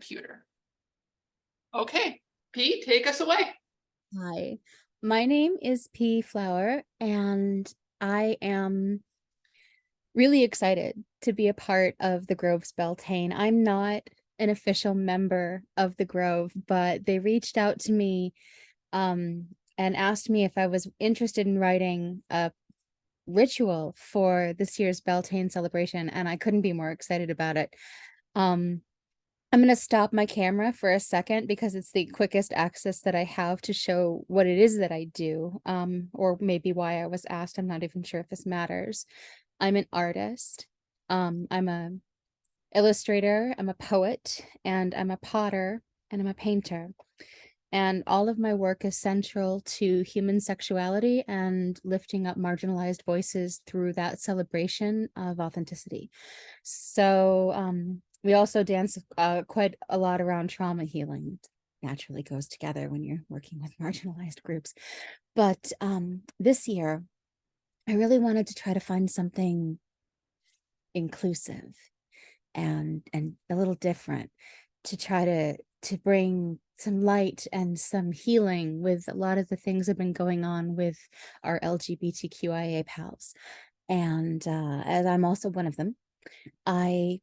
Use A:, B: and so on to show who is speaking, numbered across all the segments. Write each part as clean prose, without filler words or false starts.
A: computer. Okay, P, take us away.
B: Hi, my name is P Flower, and I am really excited to be a part of the Grove's Beltane. I'm not an official member of the Grove, but they reached out to me um, and asked me if I was interested in writing a ritual for this year's Beltane celebration, and I couldn't be more excited about it. Um, I'm going to stop my camera for a second because it's the quickest access that I have to show what it is that I do, or maybe why I was asked. I'm not even sure if this matters. I'm an artist. I'm a illustrator, I'm a poet, and I'm a potter, and I'm a painter. And all of my work is central to human sexuality and lifting up marginalized voices through that celebration of authenticity. So we also dance quite a lot around trauma healing. It naturally goes together when you're working with marginalized groups. But this year, I really wanted to try to find something inclusive and a little different to try to bring some light and some healing with a lot of the things that have been going on with our LGBTQIA pals. And as I'm also one of them, I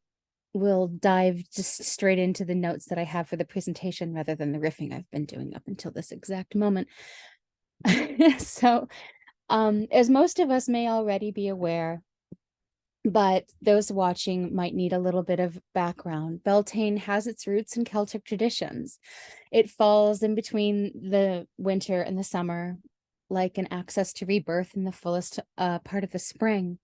B: will dive just straight into the notes that I have for the presentation rather than the riffing I've been doing up until this exact moment. So, as most of us may already be aware, but those watching might need a little bit of background. Beltane has its roots in Celtic traditions. It falls in between the winter and the summer, like an access to rebirth in the fullest part of the spring.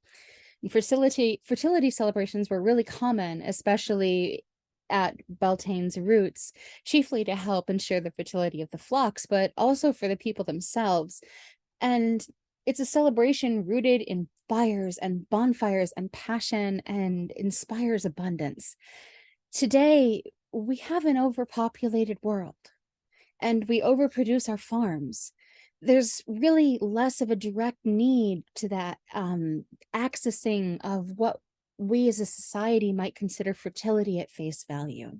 B: And fertility celebrations were really common, especially at Beltane's roots, chiefly to help ensure the fertility of the flocks, but also for the people themselves. And it's a celebration rooted in fires and bonfires and passion and inspires abundance. Today, we have an overpopulated world and we overproduce our farms. There's really less of a direct need to that accessing of what we as a society might consider fertility at face value.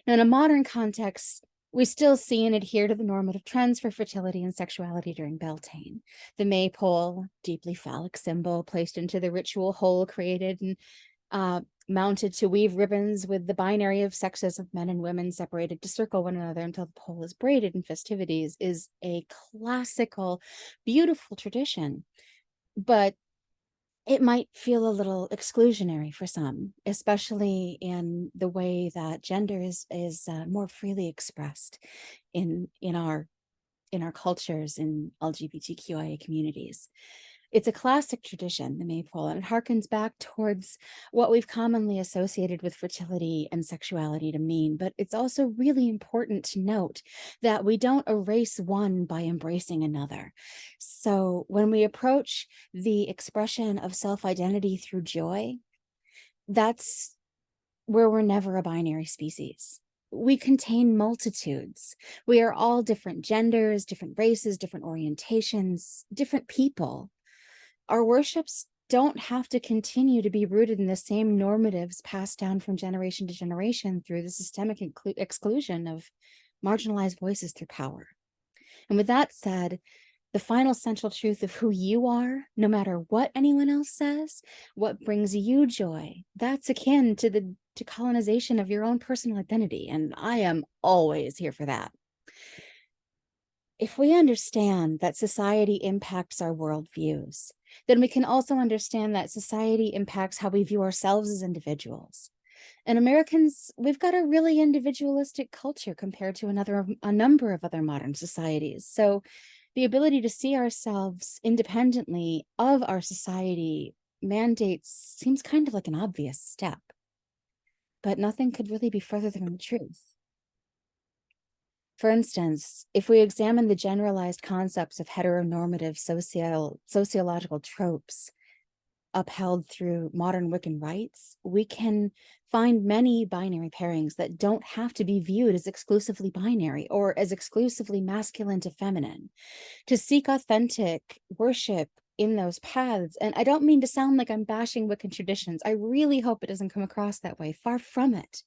B: Now, in a modern context, we still see and adhere to the normative trends for fertility and sexuality during Beltane. The maypole, deeply phallic symbol placed into the ritual hole created and mounted to weave ribbons with the binary of sexes of men and women separated to circle one another until the pole is braided in festivities, is a classical, beautiful tradition. But it might feel a little exclusionary for some, especially in the way that gender is more freely expressed in our cultures in LGBTQIA communities. It's a classic tradition, the maypole, and it harkens back towards what we've commonly associated with fertility and sexuality to mean. But it's also really important to note that we don't erase one by embracing another. So when we approach the expression of self-identity through joy, that's where we're never a binary species. We contain multitudes. We are all different genders, different races, different orientations, different people. Our worships don't have to continue to be rooted in the same normatives passed down from generation to generation through the systemic exclusion of marginalized voices through power. And with that said, the final central truth of who you are, no matter what anyone else says, what brings you joy, that's akin to the decolonization of your own personal identity. And I am always here for that. If we understand that society impacts our worldviews, then we can also understand that society impacts how we view ourselves as individuals. And Americans, we've got a really individualistic culture compared to a number of other modern societies. So the ability to see ourselves independently of our society mandates seems kind of like an obvious step, but nothing could really be further from the truth. For instance, if we examine the generalized concepts of heteronormative sociological tropes upheld through modern Wiccan rights, we can find many binary pairings that don't have to be viewed as exclusively binary or as exclusively masculine to feminine. To seek authentic worship in those paths. And I don't mean to sound like I'm bashing Wiccan traditions. I really hope it doesn't come across that way. Far from it.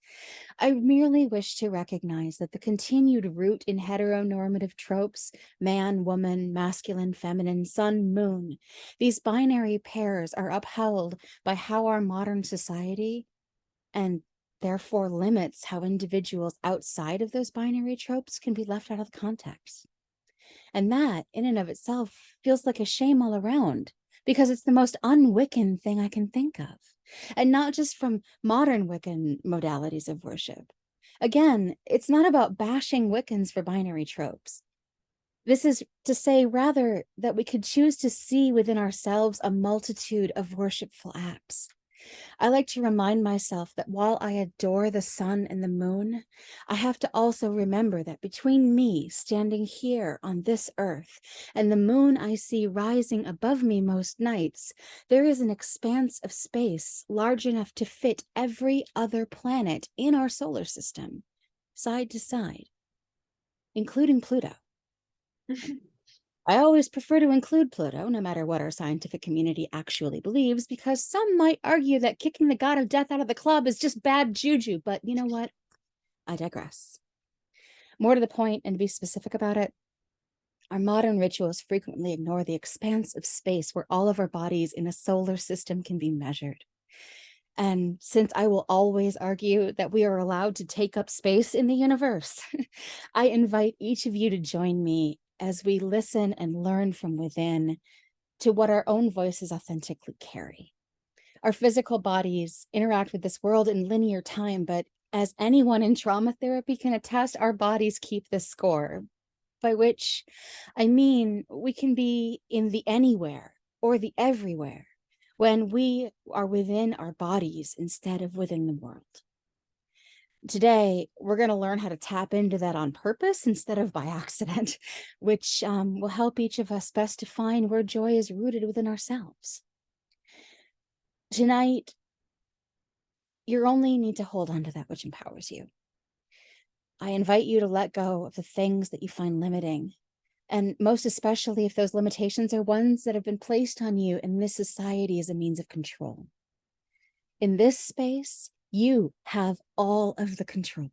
B: I merely wish to recognize that the continued root in heteronormative tropes, man, woman, masculine, feminine, sun, moon, these binary pairs are upheld by how our modern society, and therefore limits how individuals outside of those binary tropes can be left out of context. And that, in and of itself, feels like a shame all around, because it's the most un-Wiccan thing I can think of. And not just from modern Wiccan modalities of worship. Again, it's not about bashing Wiccans for binary tropes. This is to say, rather, that we could choose to see within ourselves a multitude of worshipful acts. I like to remind myself that while I adore the sun and the moon, I have to also remember that between me standing here on this earth and the moon I see rising above me most nights, there is an expanse of space large enough to fit every other planet in our solar system, side to side, including Pluto. I always prefer to include Pluto, no matter what our scientific community actually believes, because some might argue that kicking the god of death out of the club is just bad juju, but you know what? I digress. More to the point, and to be specific about it, our modern rituals frequently ignore the expanse of space where all of our bodies in a solar system can be measured. And since I will always argue that we are allowed to take up space in the universe, I invite each of you to join me as we listen and learn from within to what our own voices authentically carry. Our physical bodies interact with this world in linear time, but as anyone in trauma therapy can attest, our bodies keep the score, by which I mean we can be in the anywhere or the everywhere when we are within our bodies instead of within the world. Today, we're going to learn how to tap into that on purpose instead of by accident, which will help each of us best define where joy is rooted within ourselves. Tonight, you only need to hold on to that which empowers you. I invite you to let go of the things that you find limiting, and most especially if those limitations are ones that have been placed on you in this society as a means of control. In this space, you have all of the control.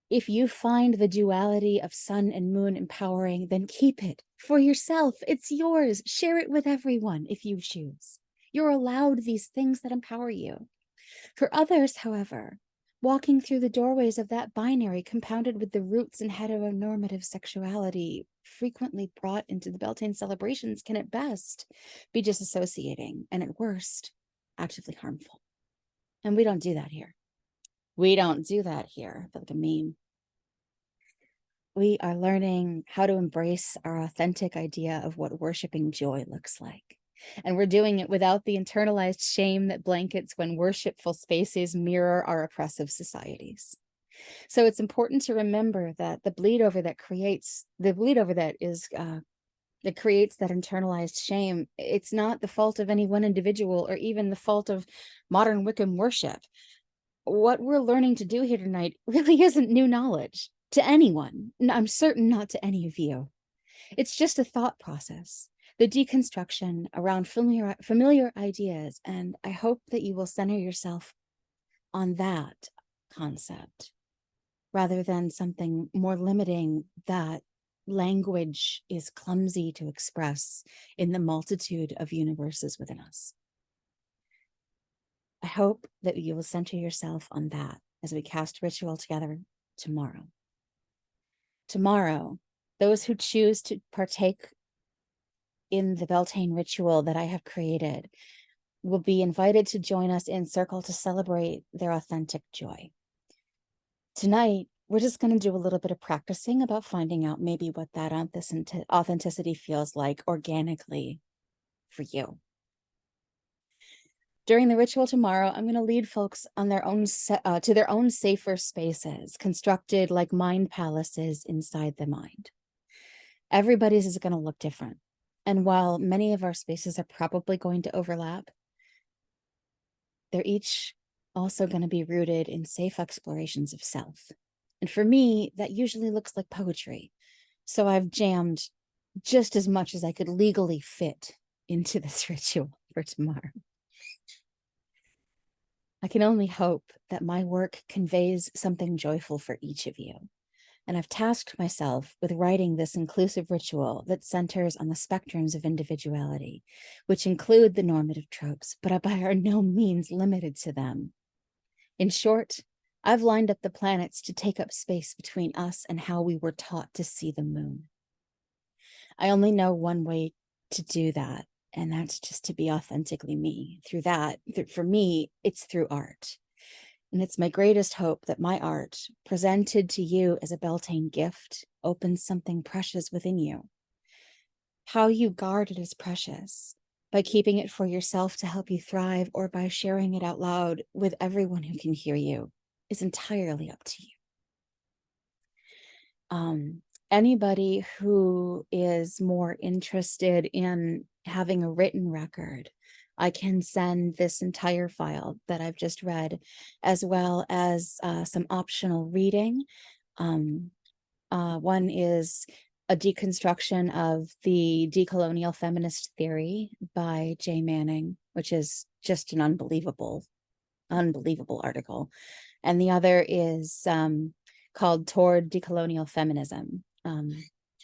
B: If you find the duality of sun and moon empowering, then keep it for yourself. It's yours. Share it with everyone if you choose. You're allowed these things that empower you. For others, however, walking through the doorways of that binary compounded with the roots in heteronormative sexuality frequently brought into the Beltane celebrations can at best be disassociating and at worst, actively harmful. And we don't do that here. We don't do that here. I feel like a meme. We are learning how to embrace our authentic idea of what worshiping joy looks like. And we're doing it without the internalized shame that blankets when worshipful spaces mirror our oppressive societies. So it's important to remember that the bleed over that creates that internalized shame, it's not the fault of any one individual or even the fault of modern Wiccan worship. What we're learning to do here tonight really isn't new knowledge to anyone. I'm certain not to any of you. It's just a thought process, the deconstruction around familiar ideas, and I hope that you will center yourself on that concept rather than something more limiting that language is clumsy to express in the multitude of universes within us. I hope that you will center yourself on that as we cast ritual together tomorrow. Tomorrow, those who choose to partake in the Beltane ritual that I have created will be invited to join us in circle to celebrate their authentic joy. Tonight, we're just going to do a little bit of practicing about finding out maybe what that authenticity feels like organically for you. During the ritual tomorrow, I'm going to lead folks on their own to their own safer spaces, constructed like mind palaces inside the mind. Everybody's is going to look different. And while many of our spaces are probably going to overlap, they're each also going to be rooted in safe explorations of self. And for me, that usually looks like poetry. So I've jammed just as much as I could legally fit into this ritual for tomorrow. I can only hope that my work conveys something joyful for each of you. And I've tasked myself with writing this inclusive ritual that centers on the spectrums of individuality, which include the normative tropes, but are by no means limited to them. In short, I've lined up the planets to take up space between us and how we were taught to see the moon. I only know one way to do that, and that's just to be authentically me. For me, it's through art. And it's my greatest hope that my art, presented to you as a Beltane gift, opens something precious within you. How you guard it is precious, by keeping it for yourself to help you thrive, or by sharing it out loud with everyone who can hear you, is entirely up to you. Anybody who is more interested in having a written record, I can send this entire file that I've just read, as well as some optional reading. One is a deconstruction of the decolonial feminist theory by Jay Manning, which is just an unbelievable article. And the other is called Toward Decolonial Feminism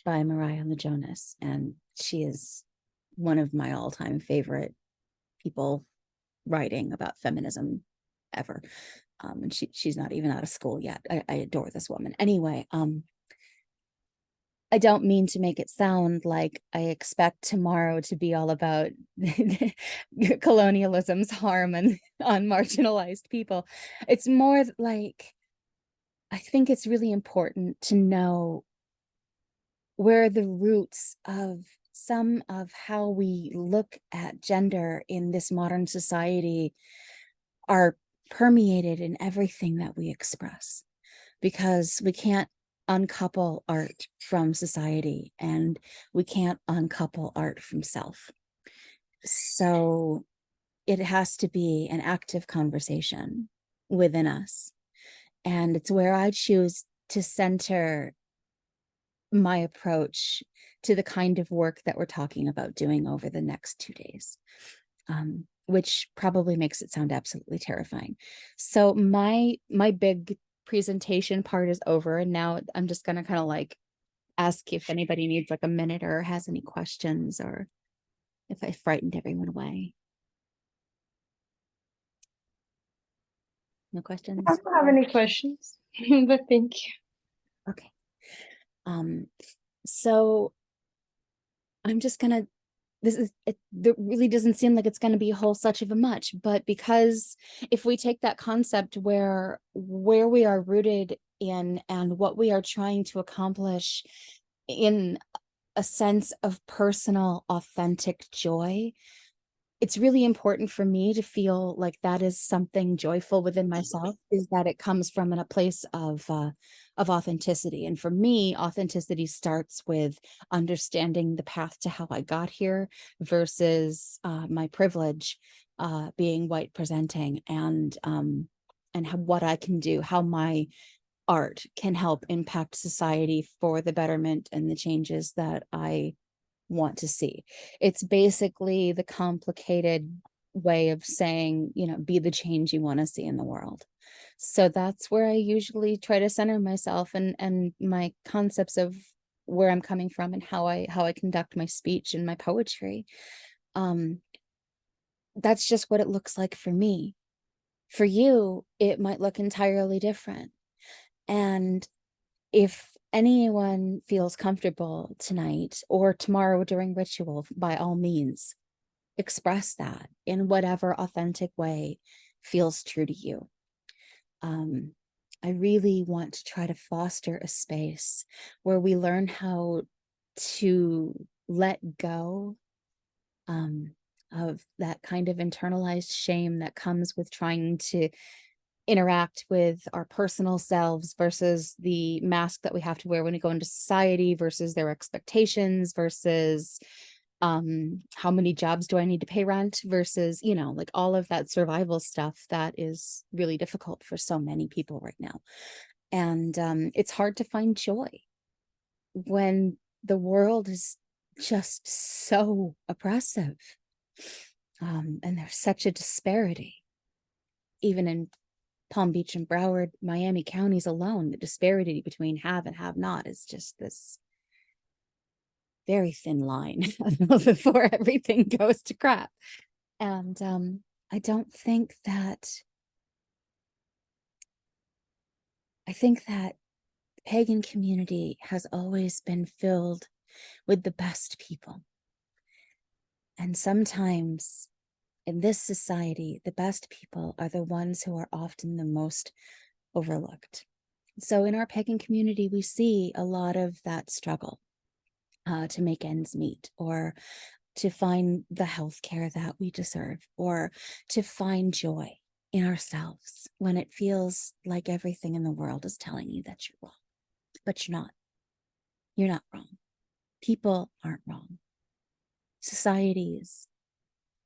B: by Mariah LaJonas. And she is one of my all-time favorite people writing about feminism ever. And she's not even out of school yet. I adore this woman. Anyway, I don't mean to make it sound like I expect tomorrow to be all about colonialism's harm on marginalized people. It's more like, I think it's really important to know where the roots of some of how we look at gender in this modern society are permeated in everything that we express, because we can't uncouple art from society, and we can't uncouple art from self. So it has to be an active conversation within us. And it's where I choose to center my approach to the kind of work that we're talking about doing over the next 2 days, which probably makes it sound absolutely terrifying. So my big presentation part is over, and now I'm just going to kind of like ask if anybody needs like a minute or has any questions, or if I frightened everyone away. No questions?
C: I don't have any questions, but thank you.
B: Okay. So I'm just gonna, it really doesn't seem like it's going to be a whole such of a much, but because if we take that concept where we are rooted in and what we are trying to accomplish in a sense of personal, authentic joy, it's really important for me to feel like that is something joyful within myself, is that it comes from a place of authenticity. And for me, authenticity starts with understanding the path to how I got here versus my privilege, being white presenting, and what I can do, how my art can help impact society for the betterment and the changes that I want to see. It's basically the complicated way of saying, be the change you want to see in the world. So that's where I usually try to center myself, and my concepts of where I'm coming from and how I conduct my speech and my poetry. That's just what it looks like for me. For you, it might look entirely different. And if anyone feels comfortable tonight or tomorrow during ritual, by all means, express that in whatever authentic way feels true to you. I really want to try to foster a space where we learn how to let go of that kind of internalized shame that comes with trying to interact with our personal selves versus the mask that we have to wear when we go into society, versus their expectations, versus how many jobs do I need to pay rent, versus, like all of that survival stuff that is really difficult for so many people right now. And it's hard to find joy when the world is just so oppressive. And there's such a disparity. Even in Palm Beach and Broward, Miami counties alone, the disparity between have and have not is just this very thin line before everything goes to crap. And I think that the pagan community has always been filled with the best people. And sometimes in this society, the best people are the ones who are often the most overlooked. So in our pagan community, we see a lot of that struggle to make ends meet, or to find the health care that we deserve, or to find joy in ourselves when it feels like everything in the world is telling you that you're wrong. But you're not. You're not wrong. People aren't wrong. Societies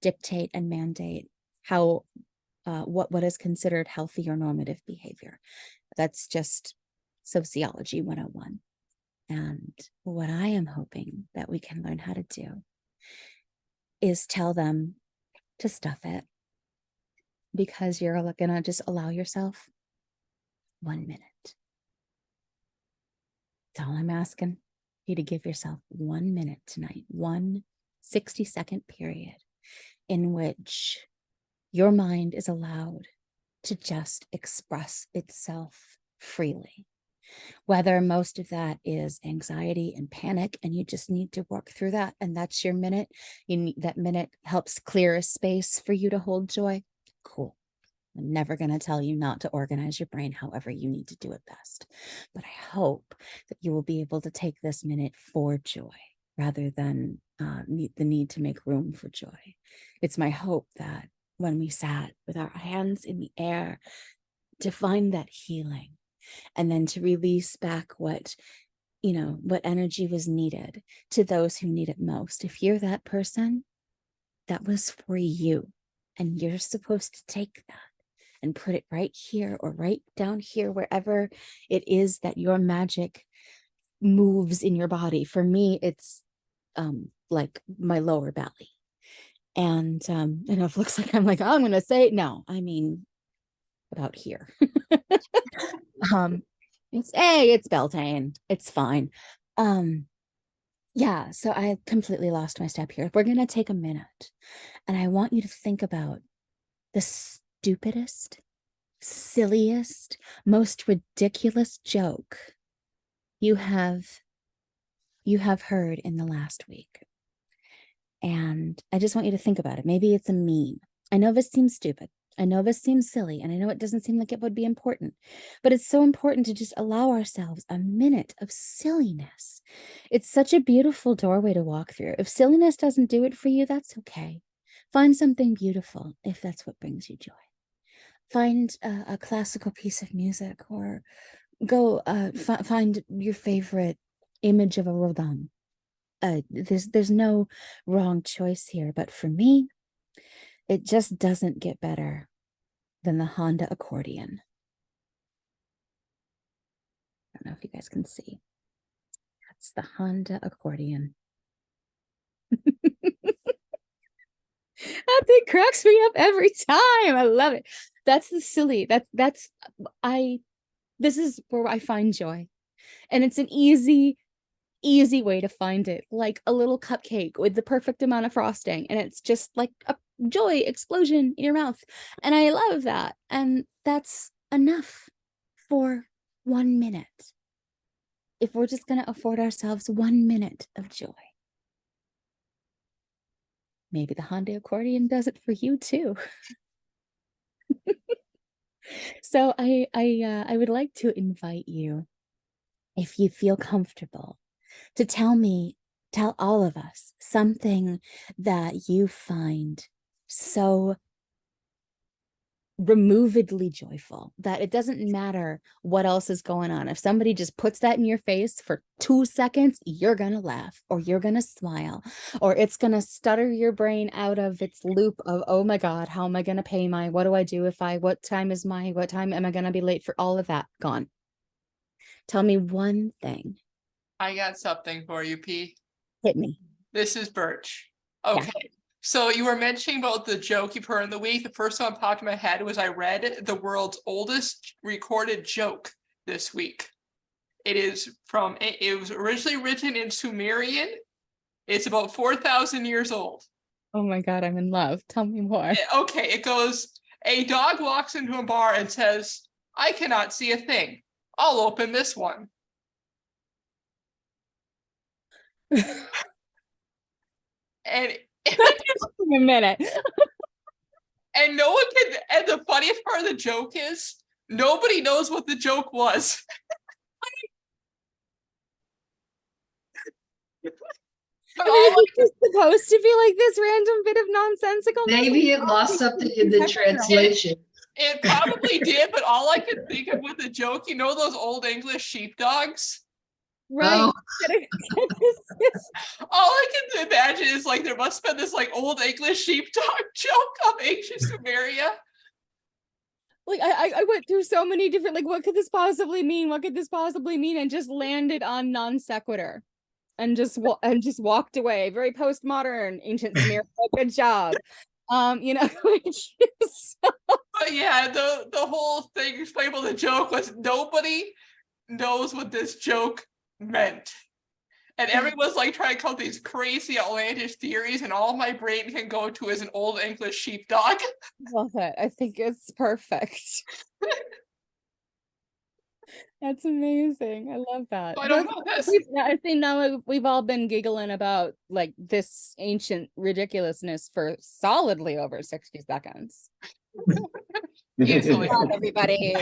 B: dictate and mandate how what is considered healthy or normative behavior. That's just sociology 101. And what I am hoping that we can learn how to do is tell them to stuff it, because you're gonna just allow yourself 1 minute. That's all I'm asking you, to give yourself 1 minute tonight, 1 60-second period in which your mind is allowed to just express itself freely. Whether most of that is anxiety and panic, and you just need to work through that, and that's your minute. That minute helps clear a space for you to hold joy. Cool. I'm never going to tell you not to organize your brain however you need to do it best. But I hope that you will be able to take this minute for joy rather than the need to make room for joy. It's my hope that when we sat with our hands in the air to find that healing, and then to release back what energy was needed to those who need it most. If you're that person, that was for you. And you're supposed to take that and put it right here or right down here, wherever it is that your magic moves in your body. For me, it's like my lower belly. And it looks like I'm like, oh, I'm going to say, no, I mean, about here. It's Beltane. It's fine. Yeah, so I completely lost my step here. We're gonna take a minute, and I want you to think about the stupidest, silliest, most ridiculous joke you have heard in the last week. And I just want you to think about it. Maybe it's a meme. I know this seems stupid. I know this seems silly, and I know it doesn't seem like it would be important, but it's so important to just allow ourselves a minute of silliness. It's such a beautiful doorway to walk through. If silliness doesn't do it for you, that's okay. Find something beautiful if that's what brings you joy. Find a classical piece of music, or go find your favorite image of a Rodin. There's no wrong choice here, but for me, it just doesn't get better than the Honda accordion. I don't know if you guys can see. That's the Honda accordion. That thing cracks me up every time. I love it. That's the silly. This is where I find joy. And it's an easy way to find it, like a little cupcake with the perfect amount of frosting, and it's just like a joy explosion in your mouth. And I love that. And that's enough for 1 minute. If we're just going to afford ourselves 1 minute of joy, maybe the Honda accordion does it for you too. So I would like to invite you, if you feel comfortable, to tell all of us something that you find so removedly joyful that it doesn't matter what else is going on. If somebody just puts that in your face for 2 seconds, you're gonna laugh, or you're gonna smile, or it's gonna stutter your brain out of its loop of, oh my God, how am I gonna pay what do I do what time am I gonna be late for? All of that gone. Tell me one thing.
A: I got something for you, P.
B: Hit me.
A: This is Birch.
B: Yeah.
A: Okay. So you were mentioning about the joke you've heard in the week. The first one that popped in my head was I read the world's oldest recorded joke this week. It was originally written in Sumerian. It's about 4,000 years old.
B: Oh my God, I'm in love. Tell me more.
A: Okay, it goes, a dog walks into a bar and says, I cannot see a thing. I'll open this one. And
B: A minute.
A: and no one can, and the funniest part of the joke is nobody knows what the joke was. But
B: I mean, it's supposed to be like this random bit of nonsensical.
D: Maybe it lost something in the translation.
A: It probably did, but all I could think of with the joke, you know those old English sheepdogs?
B: Right.
D: Oh.
A: All I can imagine is like there must have been this like old English sheepdog joke of ancient Sumeria.
B: Like I went through so many different, like, what could this possibly mean? What could this possibly mean? And just landed on non sequitur. And just walked away. Very postmodern, ancient Sumeria. Good job. You know,
A: But yeah, the whole thing explained about the joke was nobody knows what this joke meant. And everyone's like trying to come up with these crazy outlandish theories, and all my brain can go to is an old English sheepdog.
B: love it. I think it's perfect. That's amazing. I love that.
A: I don't know.
B: I think now we've all been giggling about like this ancient ridiculousness for solidly over 60 seconds.
A: Easily.
B: Come on, everybody.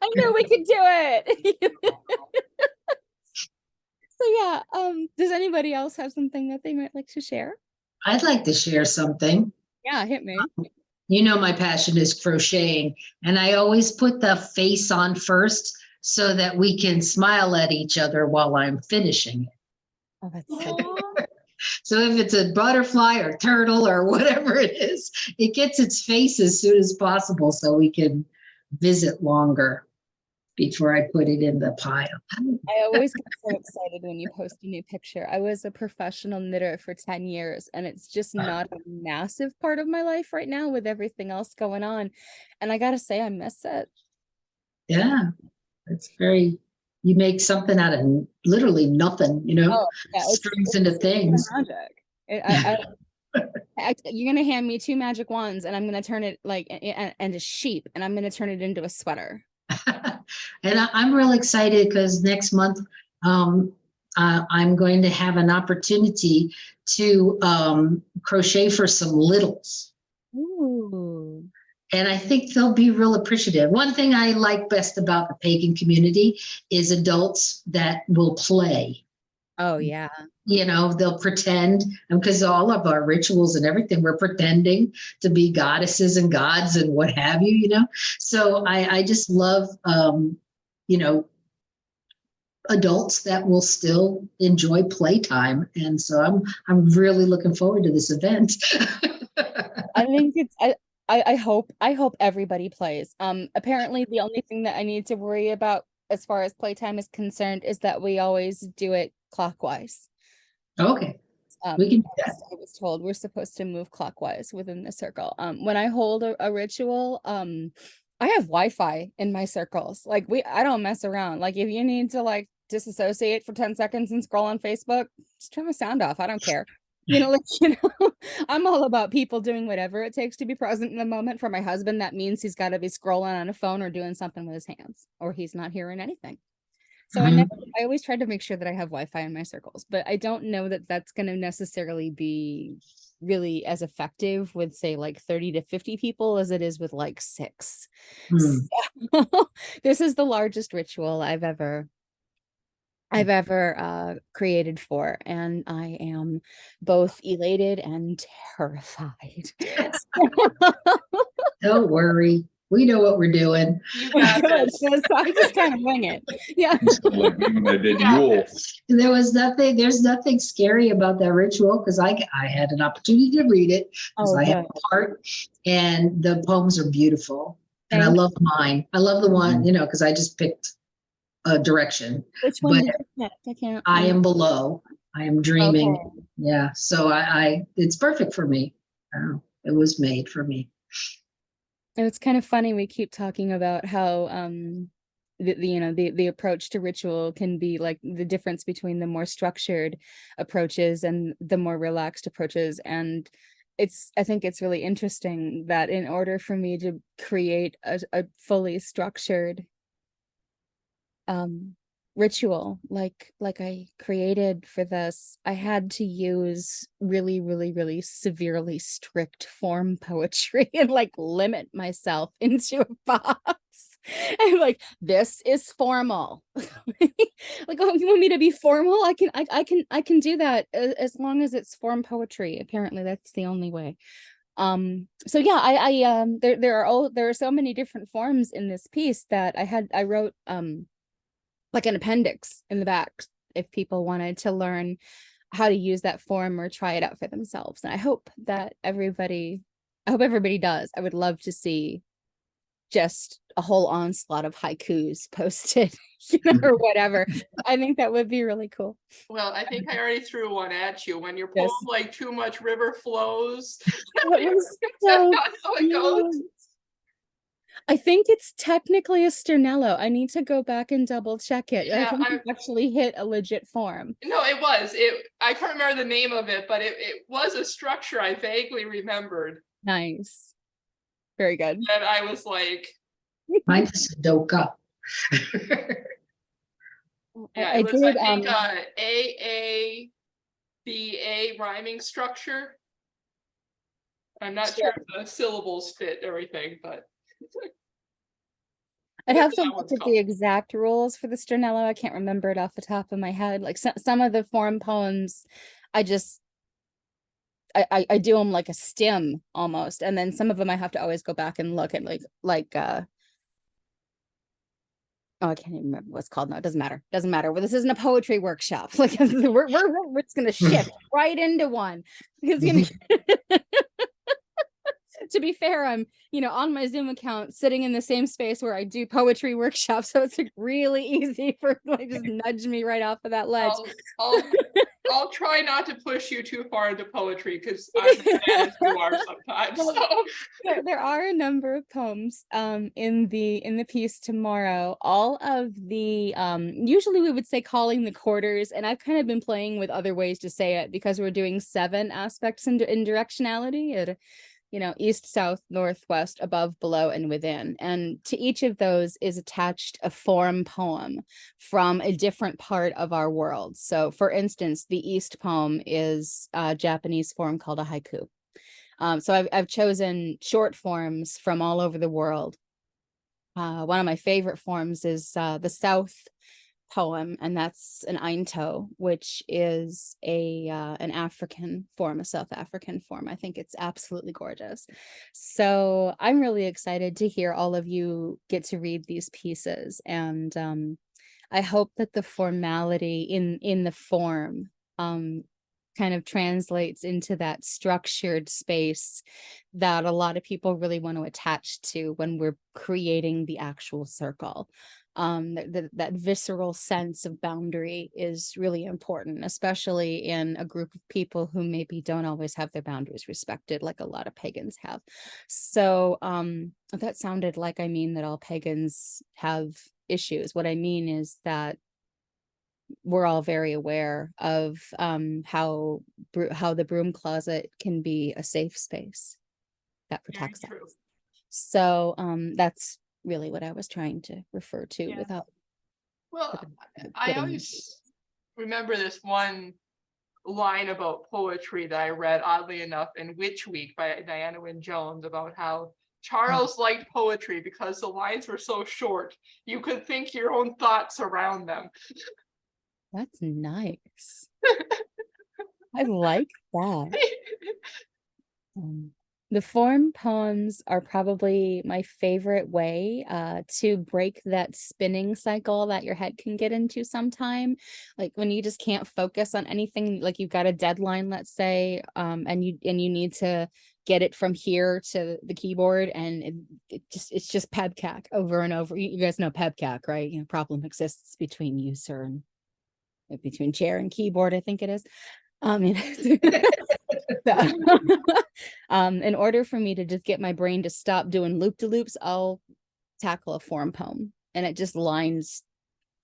B: I knew we could do it. So yeah, does anybody else have something that they might like to share?
D: I'd like to share something.
B: Yeah, hit me.
D: You know, my passion is crocheting, and I always put the face on first so that we can smile at each other while I'm finishing it.
B: Oh, that's so
D: So if it's a butterfly or turtle or whatever it is, it gets its face as soon as possible so we can visit longer before I put it in the pile.
B: I always get so excited when you post a new picture. I was a professional knitter for 10 years, and it's just not a massive part of my life right now with everything else going on. And I gotta say, I miss it.
D: Yeah, it's very, you make something out of literally nothing, you know,
B: Oh, yeah,
D: strings into things.
B: Magic. You're gonna hand me 2 magic wands, and I'm gonna turn it like and a sheep, and I'm gonna turn it into a sweater.
D: And I'm real excited because next month I'm going to have an opportunity to crochet for some littles.
B: Ooh.
D: And I think they'll be real appreciative. One thing I like best about the pagan community is adults that will play.
B: Oh yeah.
D: You know, they'll pretend, because all of our rituals and everything, we're pretending to be goddesses and gods and what have you, you know. So I just love, you know, adults that will still enjoy playtime. And so I'm really looking forward to this event.
B: I think it's I hope everybody plays. Apparently the only thing that I need to worry about as far as playtime is concerned is that we always do it clockwise.
D: Okay. We can do that.
B: I was told we're supposed to move clockwise within the circle. When I hold a ritual, I have Wi-Fi in my circles. Like I don't mess around. Like if you need to like disassociate for 10 seconds and scroll on Facebook, just turn my sound off. I don't care. You know, I'm all about people doing whatever it takes to be present in the moment. For my husband, that means he's got to be scrolling on a phone or doing something with his hands, or he's not hearing anything. So I always try to make sure that I have Wi-Fi in my circles, but I don't know that that's going to necessarily be really as effective with, say, like 30 to 50 people as it is with like 6. So, this is the largest ritual I've ever created for, and I am both elated and terrified.
D: Don't worry. We know what we're doing.
A: You got this.
B: I just kind of wing it. Yeah.
D: There's nothing scary about that ritual because I had an opportunity to read it because I have a part, and the poems are beautiful. And I love mine. I love the one, you know, because I just picked direction.
B: Which one
D: But
B: did you pick? I can't.
D: I am below. I am dreaming.
B: Okay.
D: Yeah. So it's perfect for me. It was made for me.
B: It's kind of funny we keep talking about how the approach to ritual can be like the difference between the more structured approaches and the more relaxed approaches. And I think it's really interesting that in order for me to create a fully structured ritual like I created for this, I had to use really, really, really severely strict form poetry and like limit myself into a box. And like, this is formal. Like, oh, you want me to be formal? I can do that as long as it's form poetry. Apparently that's the only way. So yeah, there are so many different forms in this piece that I wrote like an appendix in the back if people wanted to learn how to use that form or try it out for themselves. And I hope everybody does. I would love to see just a whole onslaught of haikus posted, or whatever. I think that would be really cool.
A: Well, I think I already threw one at you. When your poem
B: Yes.
A: like too much river flows.
B: That was
A: That's
B: so
A: not how it goes.
B: cute. I think it's technically a Sternello. I need to go back and double check it.
A: Yeah,
B: I think it actually hit a legit form.
A: No, it was. I can't remember the name of it, but it was a structure I vaguely remembered.
B: Nice. Very good.
A: And I was like,
D: Mine is Sudoku.
A: yeah, it was, I think, AABA rhyming structure. I'm not sure if the syllables fit everything, but
B: I'd have to
A: that
B: look
A: one's
B: at
A: called.
B: the exact rules for the Sternello. I can't remember it off the top of my head. Like some of the form poems, I do them like a stem almost, and then some of them I have to always go back and look at oh, I can't even remember what's called now. It doesn't matter. Doesn't matter. Well, this isn't a poetry workshop. Like we're just gonna shift right into one. Because to be fair, I'm on my Zoom account sitting in the same space where I do poetry workshops, so it's like really easy for like just nudge me right off of that ledge.
A: I'll try not to push you too far into poetry because I'm as bad as you are sometimes. So.
B: There are a number of poems in the piece tomorrow. All of the usually we would say calling the quarters, and I've kind of been playing with other ways to say it because we're doing 7 aspects in directionality. East, south, north, west, above, below, and within. And to each of those is attached a form poem from a different part of our world. So for instance, the East poem is a Japanese form called a haiku. So I've chosen short forms from all over the world. One of my favorite forms is the South poem, and that's an Ainto, which is an African form, a South African form. I think it's absolutely gorgeous. So I'm really excited to hear all of you get to read these pieces, and I hope that the formality in the form kind of translates into that structured space that a lot of people really want to attach to when we're creating the actual circle. That visceral sense of boundary is really important, especially in a group of people who maybe don't always have their boundaries respected, like a lot of pagans have. So that sounded like I mean that all pagans have issues. What I mean is that we're all very aware of how the broom closet can be a safe space that protects us. So that's really what I was trying to refer to without.
A: Well, I always remember this one line about poetry that I read, oddly enough, in Witch Week by Diana Wynne Jones, about how Charles liked poetry because the lines were so short, you could think your own thoughts around them.
B: That's nice. I like that. The form poems are probably my favorite way to break that spinning cycle that your head can get into sometime. Like when you just can't focus on anything, like you've got a deadline, let's say, and you need to get it from here to the keyboard, and it's just pebcac over and over. You guys know pebcac, right? You know, problem exists between user and between chair and keyboard, I think it is. In order for me to just get my brain to stop doing loop-de-loops, I'll tackle a form poem, and it just lines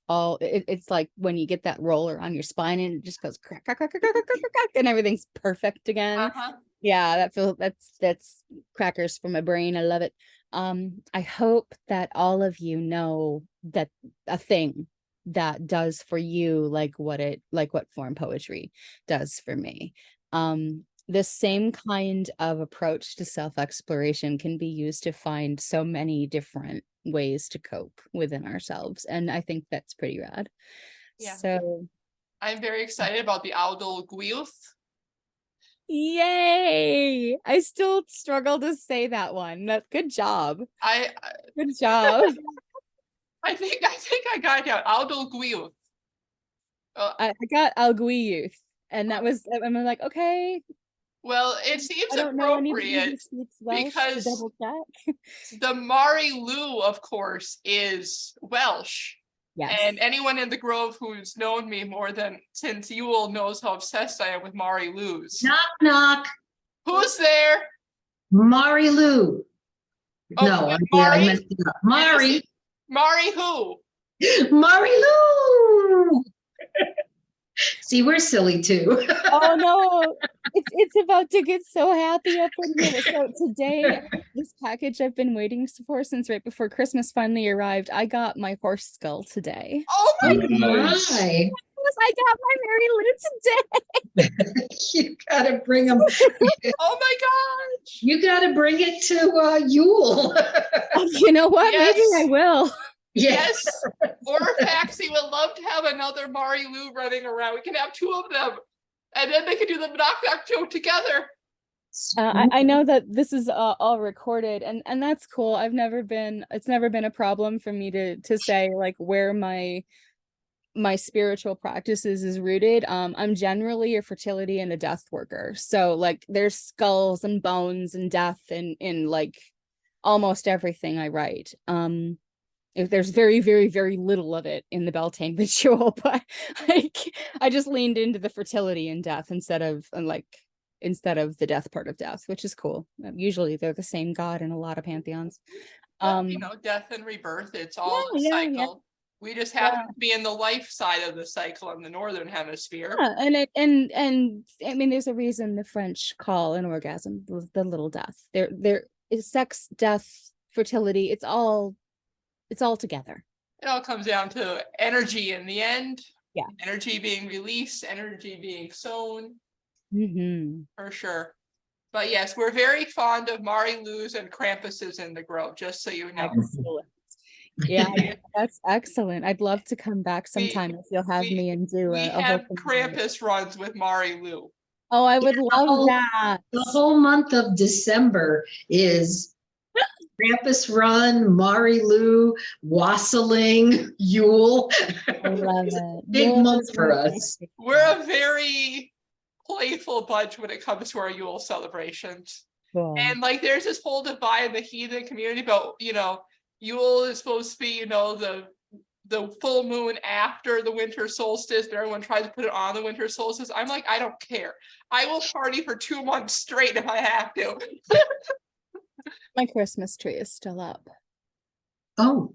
B: all. It's like when you get that roller on your spine and it just goes crack, crack, crack, crack, crack, crack, crack, crack, and everything's perfect again. Yeah, that's crackers for my brain. I love it. I hope that all of you know that a thing that does for you like what form poetry does for me. The same kind of approach to self-exploration can be used to find so many different ways to cope within ourselves, and I think that's pretty rad.
A: Yeah.
B: So
A: I'm very excited about the Audal Gwyth.
B: yay! I still struggle to say that one. Good job. Good job.
A: I think I got it down. Audal Gwyth.
B: I got Alguiyuth, and that was, I'm like, okay.
A: Well, it seems
B: I don't know anybody who
A: appropriate
B: speaks Welsh
A: because
B: to double check.
A: the Mari Lou, of course, is Welsh.
B: Yes.
A: And anyone in the Grove who's known me more than since Yule knows how obsessed I am with Mari Lou's.
D: Knock, knock.
A: Who's there?
D: Mari Lou.
A: Oh,
D: No, I
A: Mari?
D: messed it up. Mari.
A: Mari who?
D: Mari Lou. See, we're silly too.
B: Oh no, it's about to get so happy up in here. So today, this package I've been waiting for since right before Christmas finally arrived. I got my horse skull today.
A: Oh my
D: Oh my.
B: I got my Mary Lou today.
D: You gotta bring them.
A: Oh my gosh.
D: You gotta bring it to Yule.
B: You know what?
A: Yes.
B: Maybe I will.
A: Yes. Or Faxi would love to have another Mari Lou running around. We can have two of them. And then they can do the knock knock joke together.
B: I know that this is all recorded, and that's cool. It's never been a problem for me to say like where my spiritual practices is rooted. I'm generally a fertility and a death worker. So like there's skulls and bones and death in like almost everything I write. If there's very, very, very little of it in the Beltane Ritual, but like I just leaned into the fertility and death instead of the death part of death, which is cool. Usually they're the same god in a lot of pantheons.
A: Well, death and rebirth, it's all a cycle.
B: Yeah.
A: We just happen to be in the life side of the cycle in the northern hemisphere.
B: Yeah, and I mean, there's a reason the French call an orgasm the little death. There is sex, death, fertility. It's all together.
A: It all comes down to energy in the end.
B: Yeah.
A: Energy being released, energy being sown.
B: Mm-hmm.
A: For sure. But yes, we're very fond of Mari Lou's and Krampuses in the Grove, just so you know.
B: Excellent. Yeah, that's excellent. I'd love to come back sometime if you'll have me and do
A: we
B: a
A: have
B: whole
A: Krampus runs with Mari Lou.
B: Oh, I would love that.
D: The whole month of December is Krampus Run, Mari Lou, Wassailing, Yule.
B: I love it.
D: Big
B: Yule
D: month
B: is
D: for
B: really
D: us.
B: nice.
A: We're a very playful bunch when it comes to our Yule celebrations.
B: Cool.
A: And like there's this whole divide in the heathen community about, Yule is supposed to be, the full moon after the winter solstice, but everyone tries to put it on the winter solstice. I'm like, I don't care. I will party for 2 months straight if I have to.
B: My Christmas tree is still up.
D: Oh.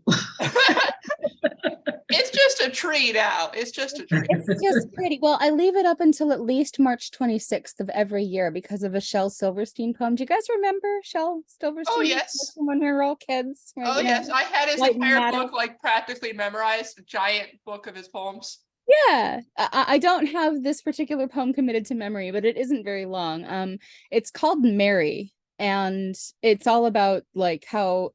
A: It's just a tree now. It's just a tree.
B: It's just pretty. Well, I leave it up until at least March 26th of every year because of a Shel Silverstein poem. Do you guys remember Shel Silverstein?
A: Oh, yes.
B: When we were all kids.
A: Oh, yes. I had his
B: Light
A: entire
B: Matter.
A: book like practically memorized, a giant book of his poems.
B: Yeah, I don't have this particular poem committed to memory, but it isn't very long. It's called Mary, and it's all about like how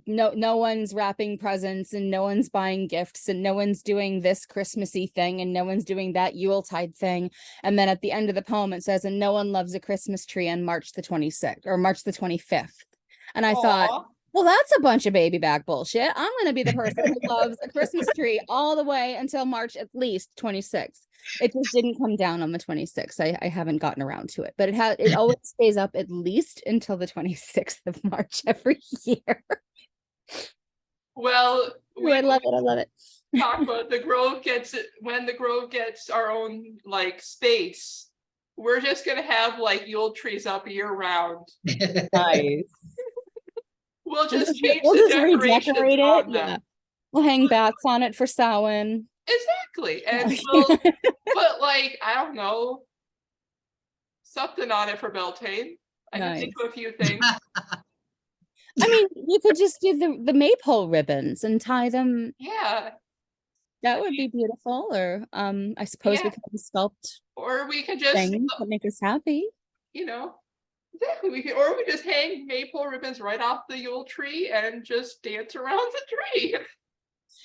B: no one's wrapping presents and no one's buying gifts and no one's doing this Christmassy thing and no one's doing that Yuletide thing. And then at the end of the poem it says, and no one loves a Christmas tree on March the 26th or March the 25th. And I thought, Well, that's a bunch of baby back bullshit. I'm going to be the person who loves a Christmas tree all the way until March at least 26th. It just didn't come down on the 26th. I haven't gotten around to it, but it always stays up at least until the 26th of March every year.
A: Well,
B: Ooh, I love it. I love it.
A: talk about the Grove gets it when the Grove gets our own like space. We're just gonna have like Yule trees up year round.
B: Nice.
A: We'll just change
B: We'll
A: the
B: just
A: decorations
B: redecorate
A: on
B: it.
A: them.
B: Yeah. We'll hang bats on it for Samhain.
A: Exactly. And we'll put like, I don't know, something on it for Beltane. I can think of a few things.
B: I mean, you could just do the maypole ribbons and tie them.
A: Yeah.
B: That would be beautiful. Or I suppose we
A: Yeah.
B: could sculpt
A: Or we could just,
B: things that make us happy.
A: you know, exactly. Or we just hang maypole ribbons right off the Yule tree and just dance around the tree.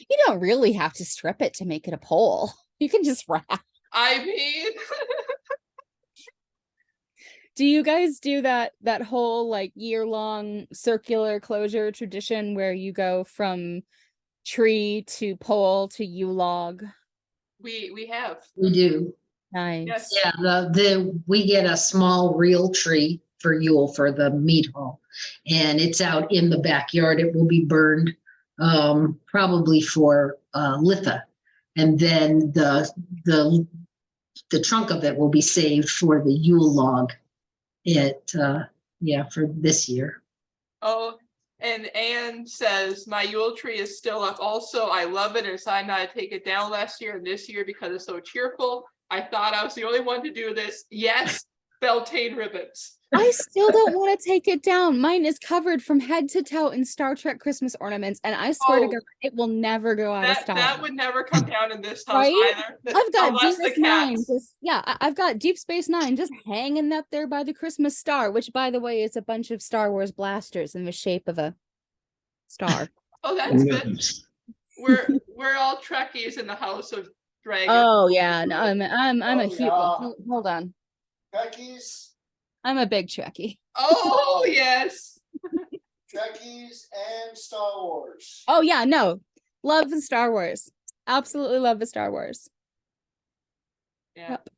B: You don't really have to strip it to make it a pole. You can just wrap.
A: I mean,
B: Do you guys do that whole like year-long circular closure tradition where you go from tree to pole to Yule log?
A: we have.
D: We do.
B: Nice.
A: Yes.
D: Yeah, we get a small real tree for Yule for the meat hall, and it's out in the backyard. It will be burned probably for Litha, and then the trunk of it will be saved for the Yule log. For this year.
A: Oh, and Anne says my Yule tree is still up. Also, I love it and decided not to take it down last year and this year because it's so cheerful. I thought I was the only one to do this. Yes, Beltane ribbons.
B: I still don't want to take it down. Mine is covered from head to toe in Star Trek Christmas ornaments, and I swear to God, it will never go out of style.
A: That would never come down in this house
B: Right?
A: either.
B: I've got
A: Unless
B: Deep
A: the
B: Nine.
A: cats.
B: I've got Deep Space Nine just hanging up there by the Christmas star, which, by the way, is a bunch of Star Wars blasters in the shape of a star.
A: Oh, that's good. We're all Trekkies in the house of Dragon.
B: Oh yeah, no, I'm a huge. Hold on,
E: Trekkies,
B: I'm a big Trekkie.
A: Oh yes.
E: Trekkies, and Star Wars.
B: Oh yeah, no, love the Star Wars. Absolutely love the Star Wars.
A: Yeah.
B: Yep.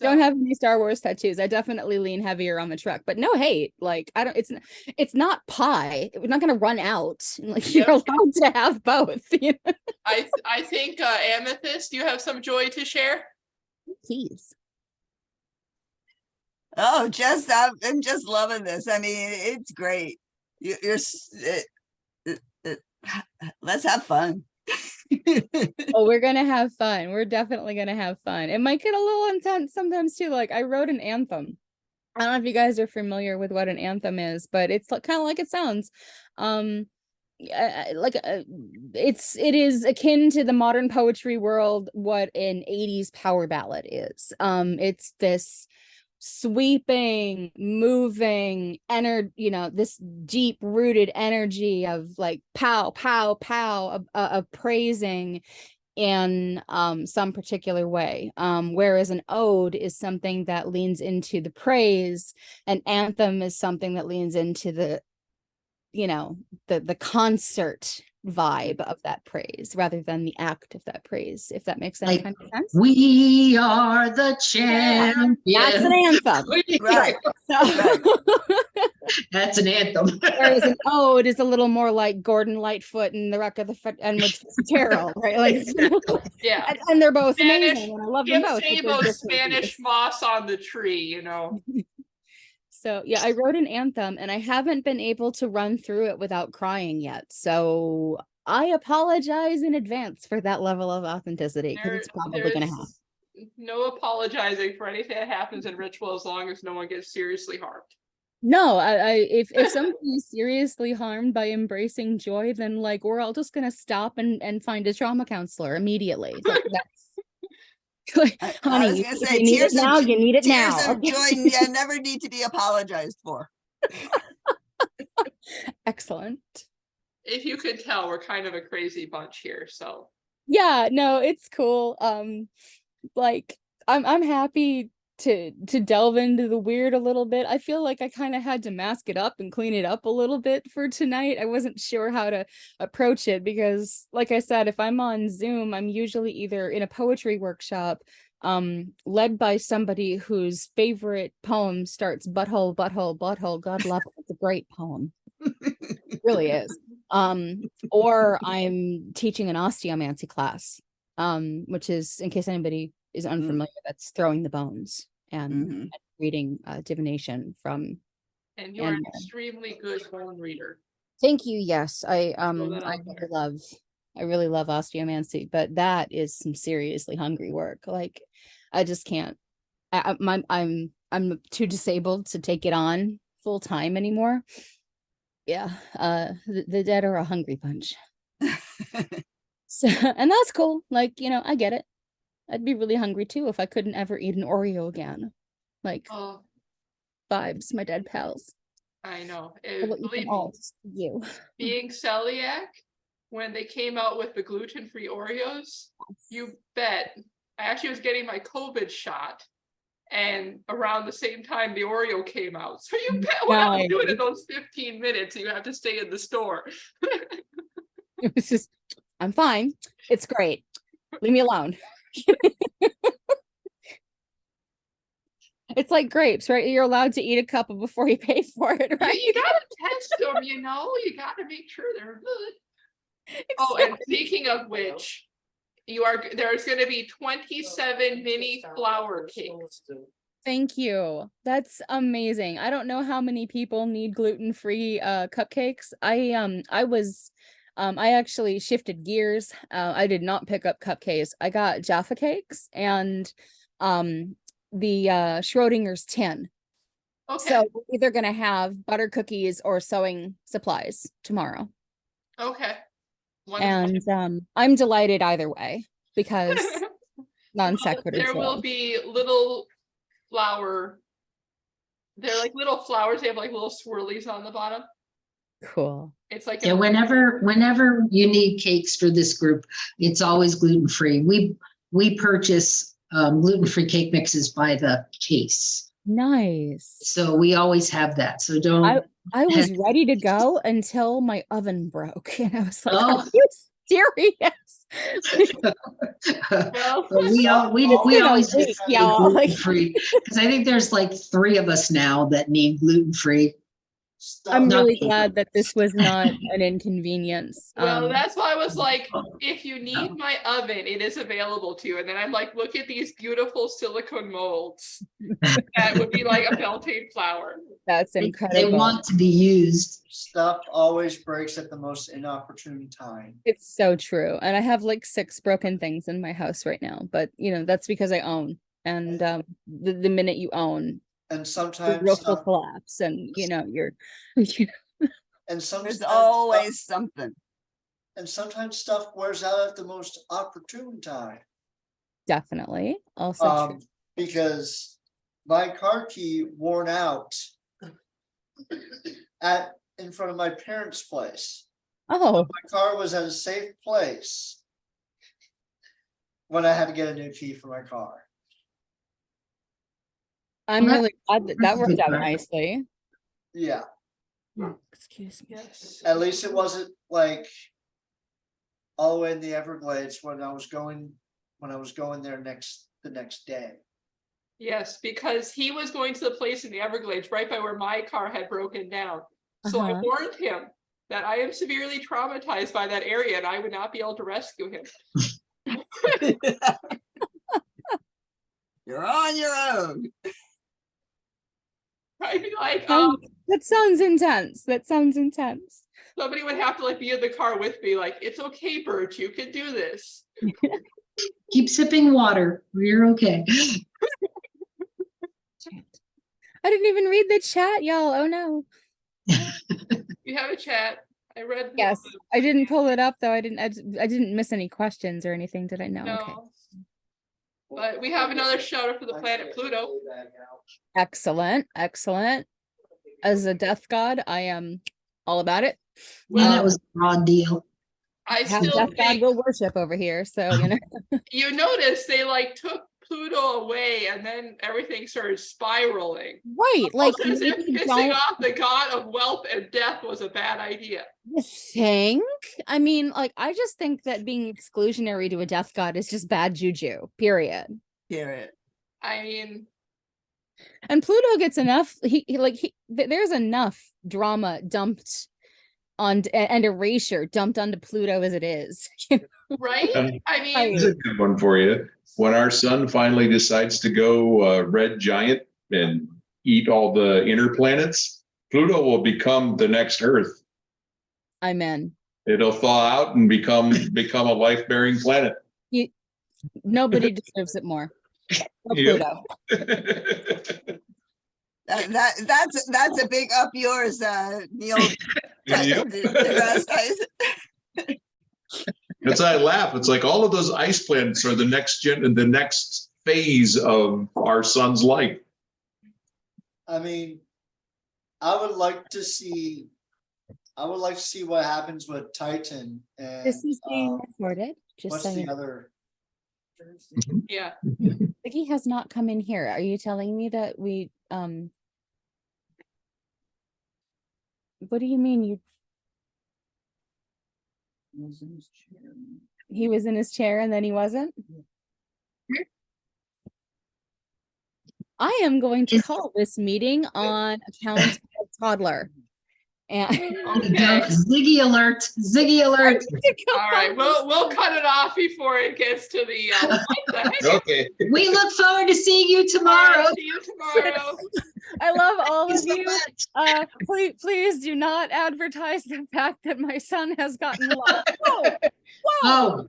B: Don't have any Star Wars tattoos. I definitely lean heavier on the Trek, but no hate. Like I don't. It's not pie. We're not gonna run out. Like you're allowed to have both. You know?
A: I think Amethyst, you have some joy to share.
B: Please.
F: Oh, I'm just loving this. I mean, it's great. Let's have fun.
B: Oh, we're gonna have fun. We're definitely gonna have fun. It might get a little intense sometimes too. Like I wrote an anthem. I don't know if you guys are familiar with what an anthem is, but it's kind of like it sounds. It is akin to the modern poetry world what an 80s power ballad is. It's this sweeping, moving this deep rooted energy of like pow pow pow of praising in some particular way, whereas an ode is something that leans into the praise. An anthem is something that leans into the concert vibe of that praise rather than the act of that praise, if that makes any kind of sense.
D: We are the champions.
B: That's an anthem.
F: Right.
D: That's an anthem.
B: Whereas an ode is a little more like Gordon Lightfoot and the Wreck of the Edward Fitzgerald, right? Like,
A: yeah,
B: and they're both
A: Spanish,
B: amazing, and I love them both.
A: Spanish moss on the tree,
B: So yeah, I wrote an anthem and I haven't been able to run through it without crying yet. So I apologize in advance for that level of authenticity because it's probably going to happen.
A: No apologizing for anything that happens in ritual as long as no one gets seriously harmed.
B: No, if somebody is seriously harmed by embracing joy, then like we're all just going to stop and find a trauma counselor immediately. Like, honey,
F: I was gonna say,
B: you need it now. You need it now.
F: Tears of joy never need to be apologized for.
B: Excellent.
A: If you could tell, we're kind of a crazy bunch here. So
B: yeah, no, it's cool. Like I'm happy to delve into the weird a little bit. I feel like I kind of had to mask it up and clean it up a little bit for tonight. I wasn't sure how to approach it because, like I said, if I'm on Zoom, I'm usually either in a poetry workshop led by somebody whose favorite poem starts butthole, butthole, butthole. God love it. It's a great poem. It really is. Or I'm teaching an osteomancy class, which is, in case anybody is unfamiliar, that's throwing the bones and reading divination from.
A: And you're an extremely good bone reader.
B: Thank you. Yes, I
A: that
B: I
A: out there.
B: really love osteomancy, but that is some seriously hungry work. Like, I just can't. I'm too disabled to take it on full time anymore. Yeah, the dead are a hungry bunch. So, and that's cool. Like, I get it. I'd be really hungry too if I couldn't ever eat an Oreo again. Like,
A: Oh,
B: vibes, my dead pals.
A: I know.
B: I will eat
A: Believe
B: them
A: me,
B: all. Just for you.
A: being celiac, when they came out with the gluten-free Oreos, you bet. I actually was getting my COVID shot, and around the same time the Oreo came out. So you bet what I was doing in those 15 minutes. You have to stay in the store.
B: It was just, I'm fine. It's great. Leave me alone. It's like grapes, right? You're allowed to eat a couple before you pay for it, right?
A: You gotta test them, you gotta make sure they're good. Oh, and speaking of which, there's gonna be 27 mini flour cakes.
B: Thank you. That's amazing. I don't know how many people need gluten-free cupcakes. I actually shifted gears. I did not pick up cupcakes. I got Jaffa cakes and the Schrodinger's tin.
A: Okay.
B: So we're either gonna have butter cookies or sewing supplies tomorrow.
A: Okay. Wonderful.
B: And I'm delighted either way because non sequitur.
A: There will be little flower. They're like little flowers. They have like little swirlies on the bottom.
B: Cool.
A: It's like
D: Yeah, whenever you need cakes for this group, it's always gluten-free. We purchase gluten-free cake mixes by the case.
B: Nice.
D: So we always have that. So don't.
B: I was ready to go until my oven broke. And I was like,
D: Oh.
B: are you serious?
A: Well,
D: we always
B: week, y'all.
D: gluten-free because I think there's like 3 of us now that need gluten-free.
B: I'm
D: Not
B: really
D: me.
B: glad that this was not an inconvenience.
A: well, that's why I was like, if you need my oven, it is available to you. And then I'm like, look at these beautiful silicone molds. That would be like a Beltane flower.
B: That's
D: They
B: incredible.
D: want to be used.
E: Stuff always breaks at the most inopportune time.
B: It's so true. And I have like 6 broken things in my house right now, but that's because I own. And the minute you own,
E: And
B: the
E: sometimes
B: roof will
E: stuff,
B: collapse and you're
E: and sometimes
F: There's always something.
E: and sometimes stuff wears out at the most opportune time.
B: definitely also true.
E: Because my car key worn out in front of my parents' place.
B: Oh,
E: My car was at a safe place when I had to get a new key for my car.
B: I'm
D: Well,
B: really glad that
D: that's a
B: worked
D: good
B: out
D: part.
B: nicely.
E: Yeah,
B: Excuse me.
A: Yes.
E: at least it wasn't like all the way in the Everglades when I was going there the next day.
A: Yes, because he was going to the place in the Everglades right by where my car had broken down. So I warned him that I am severely traumatized by that area and I would not be able to rescue him.
F: You're on your own.
A: I'd be like,
B: That sounds intense. That sounds intense.
A: somebody would have to like be in the car with me, like, it's okay, Bert, you can do this.
D: Keep sipping water. You're okay.
B: I didn't even read the chat, y'all. Oh no.
A: You have a chat. I read.
B: Yes, I didn't pull it up though. I didn't miss any questions or anything, did I? No. Okay.
A: But we have another shout out for the planet Pluto.
B: Excellent. As a death god, I am all about it.
D: Yeah, that was a raw deal.
A: I
B: Have
A: still
B: death god
A: think
B: will worship over here, so
A: you notice they like took Pluto away, and then everything started spiraling.
B: Right, like
A: As if
B: maybe
A: pissing
B: don't
A: off the god of wealth and death was a bad idea.
B: you think. I mean, like I just think that being exclusionary to a death god is just bad juju. Period.
F: Period.
A: I mean,
B: And Pluto gets enough. There's enough drama dumped on and erasure dumped onto Pluto as it is.
A: right? I mean,
B: Right.
G: Here's a good one for you. When our son finally decides to go red giant and eat all the inner planets, Pluto will become the next Earth.
B: I'm in.
G: It'll thaw out and become a life-bearing planet.
B: Nobody deserves it more. Or
G: Yep.
B: Pluto.
F: That's a big up yours, Neil.
G: Yep.
F: deGrasse Tyson.
G: That's why I laugh. It's like all of those ice planets are the next phase of our son's life.
E: I mean, I would like to see what happens with Titan and
B: This is being recorded. Just
E: what's
B: saying.
E: the other?
A: yeah.
B: Vicky has not come in here. Are you telling me that we what do you mean you he was in his chair and then he wasn't? I am going to call this meeting on account of toddler. And
A: Okay.
D: Ziggy alert, Ziggy alert.
A: All right, we'll cut it off before it gets to the. What the heck?
G: Okay.
D: We look forward to seeing you
A: All
D: tomorrow.
A: right, see you tomorrow.
B: I love all
D: Thank
B: of
D: you so
B: you.
D: much.
B: Please do not advertise the fact that my son has gotten lost. Whoa, whoa,
D: Oh,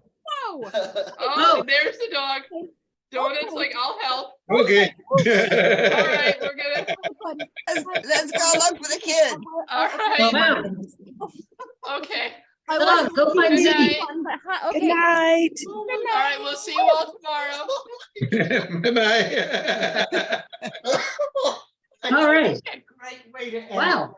B: whoa.
A: Oh, there's the dog. Donuts, like, I'll help.
G: Okay.
A: All right, we're gonna.
F: Let's go look for the kid.
A: All right.
D: wow.
A: Okay.
B: I
D: Go,
B: wasn't
D: go find
A: Good
D: Ziggy.
A: night.
B: fun, but hi-
H: Good
B: okay.
H: night.
A: All right, we'll see you all tomorrow.
G: Bye-bye.
D: All right.
E: Great way to end.
D: Wow.